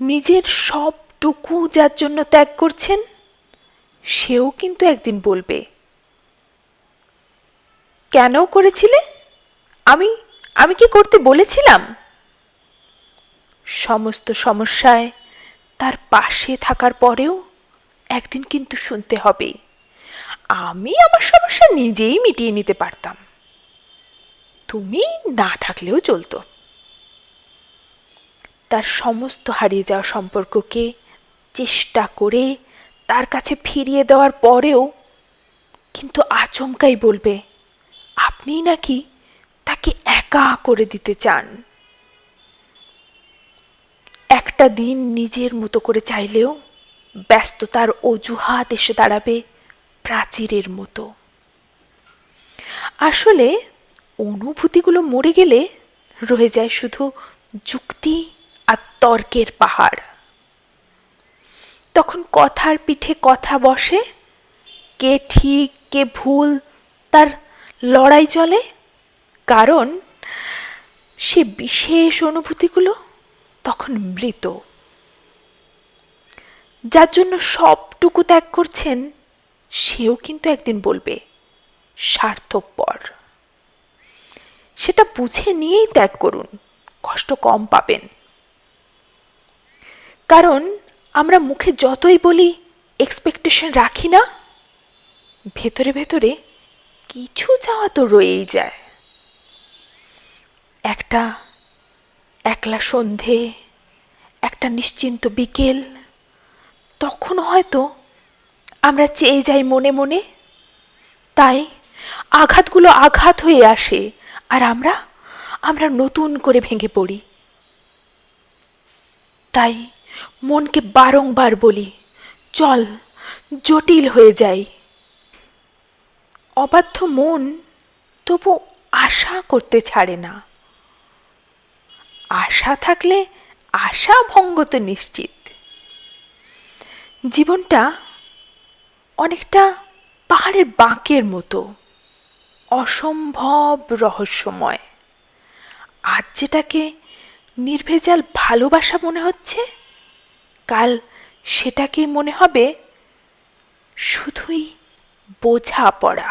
নিজের সবটুকু যার জন্য ত্যাগ করছেন, সেও কিন্তু একদিন বলবে, কেন করেছিলে? আমি আমি কি করতে বলেছিলাম? সমস্ত সমস্যায় তার পাশে থাকার পরেও একদিন কিন্তু শুনতে হবে, আমি আমার সমস্যা নিজেই মিটিয়ে নিতে পারতাম, তুমি না থাকলেও চলতো। তার সমস্ত হারিয়ে যাওয়া সম্পর্ককে চেষ্টা করে তার কাছে ফিরিয়ে দেওয়ার পরেও কিন্তু আচমকাই বলবে, আপনি নাকি তাকে একা করে দিতে চান। একটা দিন নিজের মতো করে চাইলেও ব্যস্ততার অজুহাত এসে দাঁড়াবে প্রাচীরের মতো। আসলে অনুভূতিগুলো মরে গেলে রয়ে যায় শুধু যুক্তি আর তর্কের পাহাড়। তখন কথার পিঠে কথা বসে, কে ঠিক কে ভুল তার লড়াই চলে, কারণ সে বিশেষ অনুভূতিগুলো তখন মৃত। যার জন্য সবটুকু ত্যাগ করছেন, সেও কিন্তু একদিন বলবে স্বার্থপর। সেটা বুঝে নিয়েই ত্যাগ করুন, কষ্ট কম পাবেন। কারণ আমরা মুখে যতই বলি এক্সপেকটেশন রাখি না, ভেতরে ভেতরে কিছু চাওয়া তো রয়েই যায়। একটা একলা সন্ধে, একটা নিশ্চিন্ত বিকেল, তখন হয়তো আমরা চেয়ে যাই মনে মনে, তাই আঘাতগুলো আঘাত হয়ে আসে, আর আমরা আমরা নতুন করে ভেঙে পড়ি। তাই মনকে বারংবার বলি, চল জটিল হয়ে যাই। অবাধ্য মন তবু আশা করতে ছাড়ে না। আশা থাকলে আশা ভঙ্গ তো নিশ্চিত। জীবনটা অনেকটা পাহাড়ের বাঁকের মতো, অসম্ভব রহস্যময়। আজ যেটাকে নির্ভেজাল ভালোবাসা মনে হচ্ছে, কাল সেটাকে মনে হবে শুধুই বোঝাপড়া।